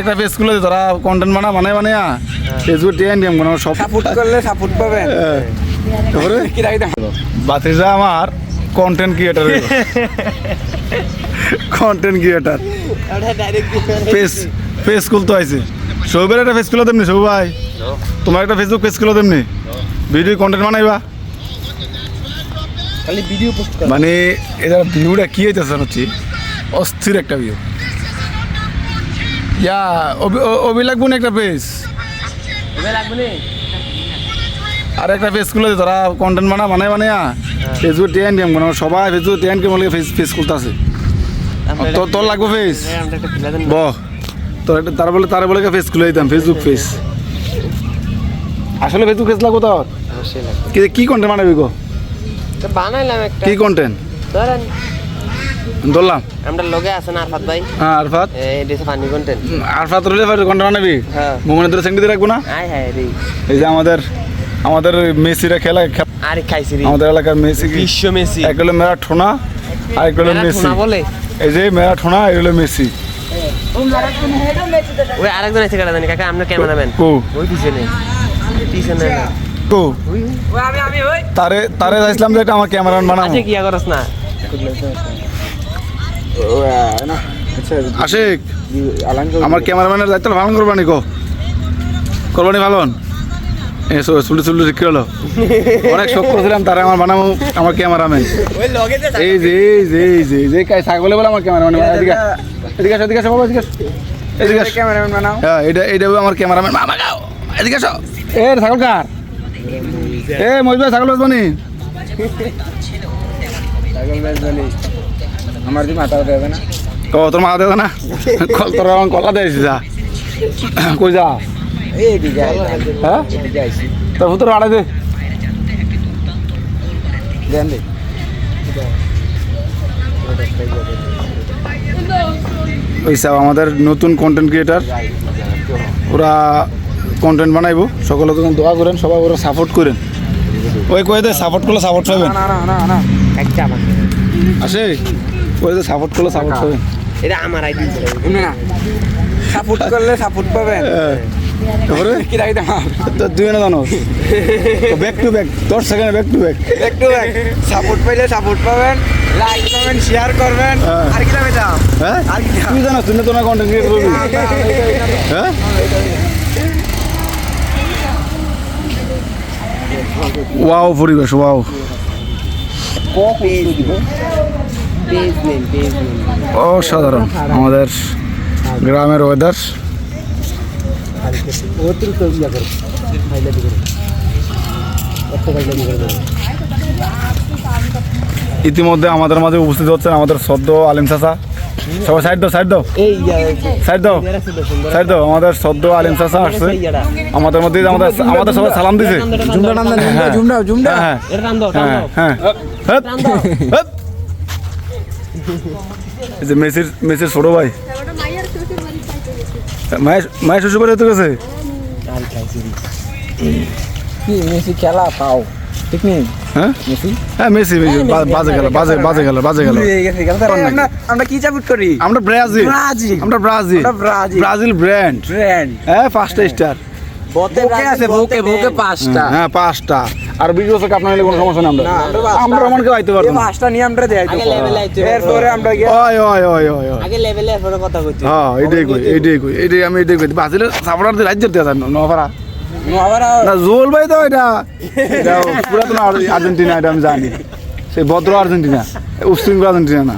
একটা পেজ খুলে তোরা কন্টেন্ট বানায় ফেসবুক টিএন ডিএম কোনো সব সাপোর্ট করলে সাপোর্ট পাবেন। তারপরে কি রাখি দাম বাতিজা আমার কন্টেন্ট ক্রিয়েটার পেজ খুলতে হয়েছে সৌবের একটা পেজ খুলে তেমনি সৌ ভাই তোমার একটা ফেসবুক পেজ খুলে তেমনি ভিডিও কন্টেন্ট বানাইবা খালি ভিডিও পোস্ট কর মানে এটা ভিউটা কি হইতেছে হচ্ছে অস্থির একটা ভিউ ইয়া অভি লাগবো না একটা পেজ আর একটা পেজ খুলে তোরা কন্টেন্ট বানায় ফেসবুক টিএন ডিএম কোনো সবাই ফেসবুক টিএন ডিএম বলে পেজ খুলতেছে তোর লাগবে পেজ বহ তোর একটা তার বলে পেজ খুলে দিতাম ফেসবুক পেজ আসলে ফেসবুক পেজ লাগবো তোর কি কন্টেন্ট বানাবি গো বানাইলাম একটা কি কন্টেন্ট ধরেন ধরলাম আমরা লগে আছেন আরফাত ভাই হ্যাঁ আরফাত এটা ফানি কন্টেন্ট আরফাত রইলে কন্টেন্ট বানাবি হ্যাঁ মোমনে ধরে সেঙ্গি দিয়ে রাখবো না আয় হায় রে এই যে আমাদের মেসিরা খেলা আরে খাইছি রে আমাদের এলাকার মেসি বিশ্ব মেসি এক হলো ম্যারাথোনা আর এক হলো মেসি না বলে এই যে ম্যারাথোনা এই হলো মেসি ওই আরেকজন আছে কাটা জানি কাকা আমরা ক্যামেরাম্যান কো ওই পিছনে না কো ওই আমি ওই তারে চাইছিলাম যে এটা আমার ক্যামেরাম্যান বানাবো আছে কি করছ না আশিক আমার ক্যামেরাম্যানের দায়িত্ব ভালো করবানি করবানি ভালো চুলি শিখে হলো অনেক শখ করেছিলাম তারা আমার বানাবো আমার ক্যামেরাম্যান এই যে ছাগলে বলে আমার ক্যামেরাম্যান এদিকে আসো বাবা এদিকে ক্যামেরাম্যান বানাও। হ্যাঁ এটা আমার ক্যামেরাম্যান মামা গাও এদিকে আসো এ ছাগল কার এ মজবা ছাগল বানি আমার যে মাথা দেবে না তোর মা দেবে না তোর কলা দিয়েছি যা কই যা এই দিকে হ্যাঁ এদিকে আইছি তোর ভুতর আড়াই দে দেন দে ওই সব আমাদের নতুন কন্টেন্ট ক্রিয়েটার ওরা কন্টেন্ট বানাইবো সকলে তখন দোয়া করেন সবাই ওরা সাপোর্ট করেন ওই কয়ে দে সাপোর্ট করলে সাপোর্ট পাবেন না একটা আমার আসে ওই যে সাপোর্ট করলে সাপোর্ট পাবেন এটা আমার আইডি না সাপোর্ট করলে সাপোর্ট পাবেন। তারপরে কি রাখি দাম তুই না জানো back to back 10 second back to back একটু সাপোর্ট পাইলে সাপোর্ট পাবেন, লাইক করবেন, শেয়ার করবেন। হ্যাঁ। আর কি রাখি দাম হ্যাঁ আর কি তুই জানো তুই না তো না কন্টেন্ট ক্রিয়েটর হবি হ্যাঁ ওয়াও পরিবেশ ওয়াও অসাধারণ আমাদের গ্রামের ওয়েদার ইতিমধ্যে আমাদের মাঝে উপস্থিত হচ্ছেন আমাদের সদ্য আলিম চাচা সবাই সাইড দাও এই সাইড দাও আমাদের সদ্য আলিম চাচা আসছে আমাদের মধ্যে আমাদের সবাই সালাম দিছে জুমডা হ্যাঁ এটা রান দাও হ্যাঁ হ্যাঁ এই যে মেসির ছোট ভাই মায়ের শ্বশুর বাড়ি হতে গেছে কি মেসি খেলা পাও ঠিক নেই হ্যাঁ মেসি হ্যাঁ মেসি বাজে গেল আমরা কি সাপোর্ট করি? আমরা ব্রাজিল ব্র্যান্ড হ্যাঁ 5টা স্টার বকে আছে বকে 5টা হ্যাঁ 5টা আর 20 বছর আপনার হলে কোনো সমস্যা নেই আমরা মন কেউ আইতে পারবো না 5টা নিয়ে আমরা দেই আগে level আইতে হবে। এরপরে আমরা গিয়ে ওই আগে লেভেলে এরপরে কথা কইতে হ্যাঁ এইটাই কই ব্রাজিলের সাপোর্টারদের রাজ্য দিয়ে আছে নভারা আবার না জোল ভাই তো এটা পুরাতন আর্জেন্টিনা এটা আমি জানি সেই ভদ্র আর্জেন্টিনা উশৃঙ্খল আর্জেন্টিনা না